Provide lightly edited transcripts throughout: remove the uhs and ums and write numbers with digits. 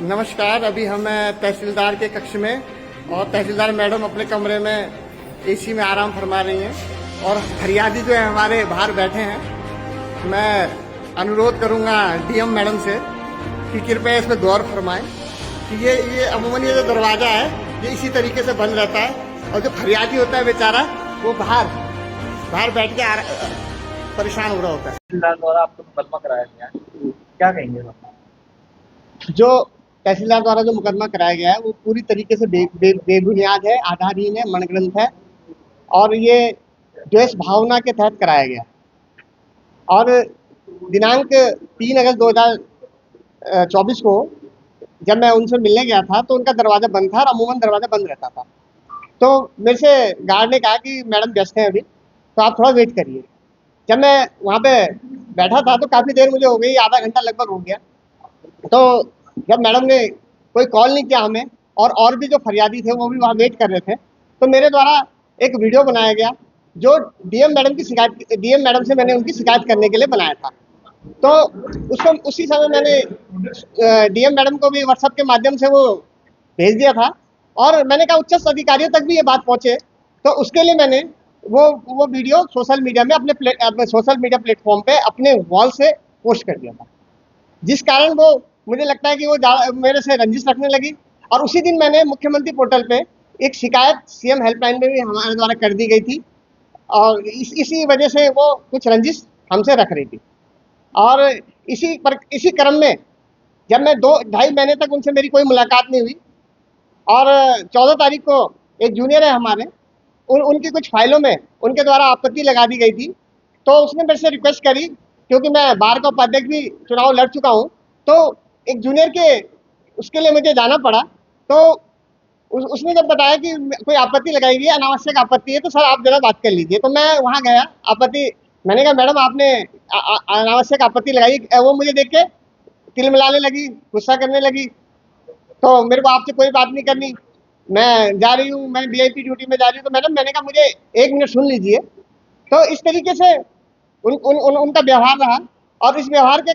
नमस्कार। अभी हम तहसीलदार के कक्ष में और तहसीलदार मैडम अपने कमरे में एसी में आराम फरमा रही हैं और फरियादी जो है हमारे बाहर बैठे हैं। मैं अनुरोध करूंगा डीएम मैडम से कि कृपया इस पर गौर फरमाएं कि ये अमूमन ये जो दरवाज़ा है ये इसी तरीके से बंद रहता है और जो फरियादी होता है बेचारा वो बाहर बैठ के परेशान हो रहा होता है। तहसीलदार द्वारा आपको मुकदमा कराया गया है, क्या कहेंगे आप? जो तहसीलदार द्वारा जो मुकदमा कराया गया है वो पूरी तरीके से बेबुनियाद है, आधारहीन है, मनगढ़ंत है और ये द्वेष भावना के तहत कराया गया। और दिनांक 3 अगस्त 2024 को जब मैं उनसे मिलने गया था तो उनका दरवाज़ा बंद था और अमूमन दरवाज़ा बंद रहता था। तो मेरे से गार्ड ने कहा कि मैडम व्यस्त हैं अभी, तो आप थोड़ा वेट करिए। जब मैं वहाँ पे बैठा था तो काफ़ी देर मुझे हो गई, आधा घंटा लगभग हो गया। तो जब मैडम ने कोई कॉल नहीं किया हमें और भी जो फरियादी थे वो भी वहाँ वेट कर रहे थे, तो मेरे द्वारा एक वीडियो बनाया गया जो डीएम मैडम से मैंने उनकी शिकायत करने के लिए बनाया था। तो उसको उसी समय मैंने डीएम मैडम को भी व्हाट्सएप के माध्यम से वो भेज दिया था और मैंने कहा उच्च अधिकारियों तक भी ये बात पहुँचे, तो उसके लिए मैंने वो वीडियो सोशल मीडिया में अपने सोशल मीडिया प्लेटफॉर्म पे अपने वॉल से पोस्ट कर दिया था, जिस कारण वो मुझे लगता है कि वो मेरे से रंजिश रखने लगी। और उसी दिन मैंने मुख्यमंत्री पोर्टल पे एक शिकायत सीएम हेल्पलाइन में भी हमारे द्वारा कर दी गई थी और इसी वजह से वो कुछ रंजिश हमसे रख रही थी। और इसी क्रम में जब मैं 2-2.5 महीने तक उनसे मेरी कोई मुलाकात नहीं हुई और 14 तारीख को एक जूनियर है हमारे, उनकी कुछ फाइलों में उनके द्वारा आपत्ति लगा दी गई थी। तो उसने मेरे से रिक्वेस्ट करी, क्योंकि मैं बार का उपाध्यक्ष भी चुनाव लड़ चुका हूँ, तो एक जूनियर के उसके लिए मुझे जाना पड़ा। तो उसने जब बताया कि कोई आपत्ति लगाई गई है, अनावश्यक आपत्ति है, तो सर आप जरा बात कर लीजिए। तो मैं वहाँ गया, मैंने कहा मैडम आपने अनावश्यक आपत्ति लगाई। वो मुझे देख के तिलमिलाने लगी, गुस्सा करने लगी, तो मेरे को आपसे कोई बात नहीं करनी, मैं जा रही हूँ, मैं वीआईपी ड्यूटी में जा रही हूँ। तो मैडम मैंने कहा मुझे 1 मिनट सुन लीजिए। तो इस तरीके से उनका व्यवहार रहा और इस व्यवहार के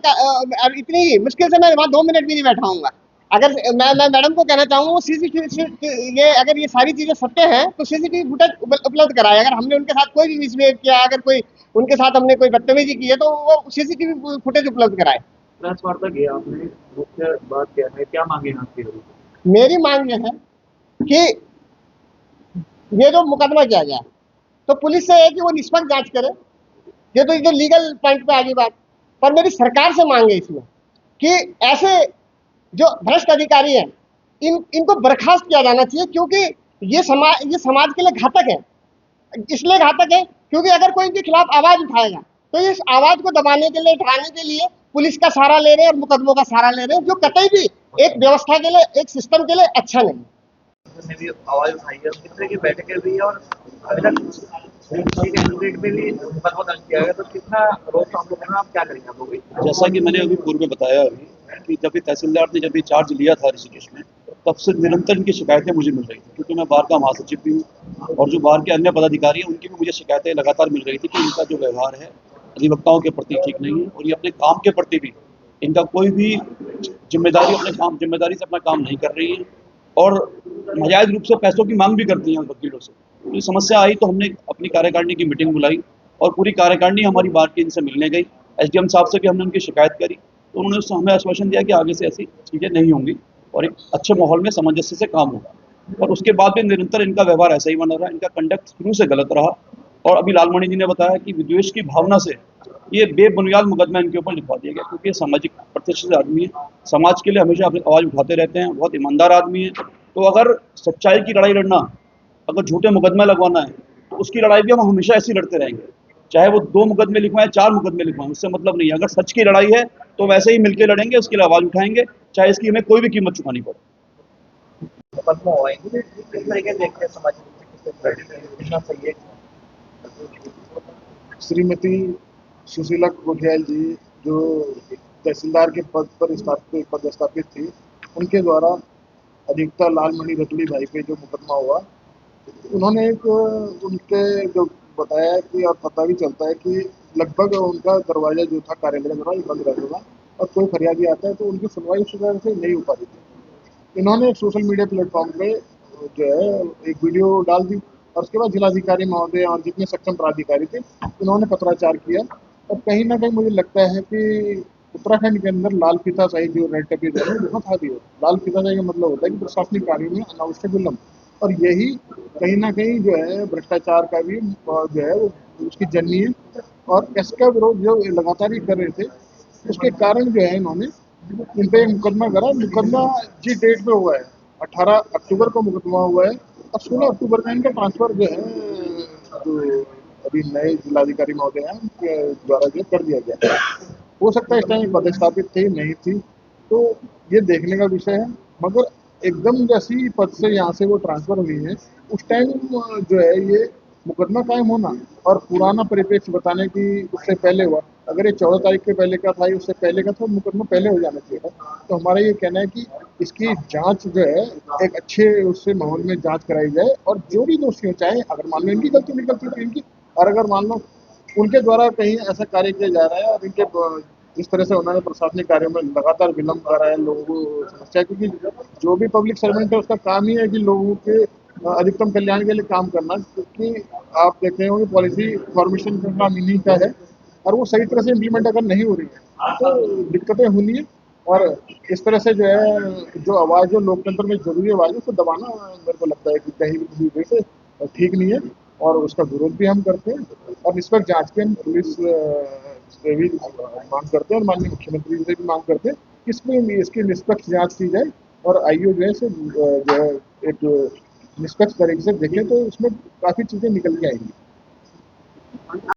इतनी मुश्किल से मैं वहाँ 2 मिनट भी नहीं बैठा हूँगा। अगर मैं मैडम को कहना चाहूँगा वो सीसीटीवी अगर ये सारी चीज़ें सत्य हैं तो सीसीटीवी फुटेज उपलब्ध कराए। अगर हमने उनके साथ कोई भी मिसबिहेव किया, अगर उनके साथ हमने कोई बदतमीजी की है तो वो सीसीटीवी फुटेज उपलब्ध कराए। प्रेस वार्ता किया आपने, मुख्य बात क्या है, क्या मांगे हैं आपकी? मेरी मांग ये है कि ये जो मुकदमा किया गया तो पुलिस से है कि वो निष्पक्ष जांच करे। ये तो लीगल पॉइंट पे आगे बात, पर मेरी सरकार से मांग है इसमें कि ऐसे जो भ्रष्ट अधिकारी हैं इनको बर्खास्त किया जाना चाहिए, क्योंकि ये समाज के लिए घातक है। इसलिए घातक है क्योंकि अगर कोई इनके खिलाफ आवाज उठाएगा तो इस आवाज को दबाने के लिए, उठाने के लिए पुलिस का सहारा ले रहे हैं और मुकदमों का सहारा ले रहे हैं, जो कतई भी एक व्यवस्था के लिए, एक सिस्टम के लिए अच्छा नहीं। ने भी आवाज उठाई है, कितने की बैठकें हुई है और अभी तक में भी मुकदमा दर्ज किया गया, तो कितना रोकथाम करना, आप क्या करेंगे? आप लोग जैसा कि मैंने अभी पूर्व में बताया कि जब भी तहसीलदार ने जब भी चार्ज लिया था ऋषिकेश में, तब से निरंतर इनकी शिकायतें मुझे मिल रही थी, क्योंकि मैं बार का महासचिव भी हूँ और जो बार के अन्य पदाधिकारी हैं उनकी भी मुझे शिकायतें लगातार मिल रही थी कि इनका जो व्यवहार है अधिवक्ताओं के प्रति ठीक नहीं है और ये अपने काम के प्रति भी इनका कोई भी जिम्मेदारी से अपना काम नहीं कर रही है और नाजायज रूप से पैसों की मांग भी करती हैं वकीलों से। तो ये समस्या आई तो हमने अपनी कार्यकारिणी की मीटिंग बुलाई और पूरी कार्यकारिणी हमारी बार की इनसे मिलने गई। एसडीएम साहब से भी हमने उनकी शिकायत करी, तो उन्होंने हमें आश्वासन दिया कि आगे से ऐसी चीज़ें नहीं होंगी और एक अच्छे माहौल में सामंजस्य से काम होगा। और उसके बाद भी निरंतर इनका व्यवहार ऐसा ही बना रहा, इनका कंडक्ट शुरू से गलत रहा। और अभी लालमणि जी ने बताया कि विद्वेष की भावना से ये बेबुनियाद मुकदमा इनके ऊपर लिखवा दिया गया, क्योंकि ये सामाजिक प्रतिष्ठित आदमी है, समाज के लिए हमेशा अपनी आवाज़ उठाते रहते हैं, बहुत ईमानदार आदमी है। तो अगर सच्चाई की लड़ाई लड़ना, अगर झूठे मुकदमे लगवाना है तो उसकी लड़ाई भी हम हमेशा ऐसी लड़ते रहेंगे, चाहे वो 2 मुकदमे लिखवाएं, 4 मुकदमे लिखवाएं, उससे मतलब नहीं है। अगर सच की लड़ाई है तो वैसे ही मिलकर लड़ेंगे, उसके लिए आवाज़ उठाएंगे, चाहे इसकी हमें कोई भी कीमत चुकानी पड़े। मुकदमा हुआ किस तरीके से देखते हैं समाज में सही है? श्रीमती सुशीला कोठियाल जी जो तहसीलदार के पद पर पदस्थापित थी, उनके द्वारा अधिवक्ता लालमणि रतुड़ी भाई पे जो मुकदमा हुआ, उन्होंने एक उनके जो बताया कि और पता भी चलता है कि लगभग उनका दरवाजा जो था कार्यालय का बंद रहता था और कोई फरियादी आता है तो उनकी सुनवाई उस तरह से नहीं हो पाती थी। इन्होंने एक सोशल मीडिया प्लेटफॉर्म पे जो है एक वीडियो डाल दी और उसके बाद जिलाधिकारी महोदय और जितने सक्षम प्राधिकारी थे उन्होंने पत्राचार किया। और कहीं ना कहीं मुझे लगता है कि उत्तराखंड के अंदर लाल फीताशाही जो रेड टेपिज्म है बहुत हावी है। लाल फीताशाही का मतलब होता है कि प्रशासनिक कार्यों में अनावश्यक विलंब, और यही कहीं ना कहीं जो है भ्रष्टाचार का भी जो है वो उसकी जननी है। और इसका विरोध जो लगातार ही कर रहे थे उसके कारण जो है इन्होंने इन पे मुकदमा करा। मुकदमा जिस डेट पे हुआ है 18 अक्टूबर को मुकदमा हुआ है और 16 अक्टूबर का इनका ट्रांसफर जो है जो अभी नए जिलाधिकारी महोदय हैं उनके द्वारा जो कर दिया गया। हो सकता है इस टाइम पदस्थापित थी नहीं थी तो ये देखने का विषय है, मगर एकदम जैसी पद से यहाँ से वो ट्रांसफर हुई है उस टाइम जो है ये मुकदमा कायम होना और पुराना परिप्रेक्ष्य बताने की उससे पहले हुआ। अगर ये 14 तारीख के पहले का था या उससे पहले का था मुकदमा पहले हो जाना चाहिए था। तो हमारा ये कहना है कि इसकी जांच जो है एक अच्छे उससे माहौल में जांच कराई जाए और जो भी दोषी हो, चाहे अगर मान लो इनकी गलती निकलती तो इनकी, और अगर मान लो उनके द्वारा कहीं ऐसा कार्य किया जा रहा है और इनके जिस तरह से उन्होंने प्रशासनिक कार्यों में लगातार विलंब कर रहा है लोगों को समस्या, क्योंकि जो भी पब्लिक सर्वेंट है उसका काम ही है कि लोगों के अधिकतम कल्याण के लिए काम करना। क्योंकि आप देख रहे हो कि पॉलिसी फॉर्मेशन का काम इन्हीं का है और वो सही तरह से इम्प्लीमेंट अगर नहीं हो रही है तो दिक्कतें होनी है। और इस तरह से जो है जो आवाज़ जो लोकतंत्र में जरूरी आवाज़ है उसको दबाना मेरे को लगता है कि कहीं भी किसी वजह से ठीक नहीं है और उसका विरोध भी हम करते हैं और निष्पक्ष जांच की हम पुलिस से भी मांग करते हैं और माननीय मुख्यमंत्री से भी मांग करते हैं कि इसकी निष्पक्ष जांच की जाए और आईओ जो है जो है एक निष्पक्ष तरीके से देखें तो उसमें काफ़ी चीज़ें निकल के आएंगी।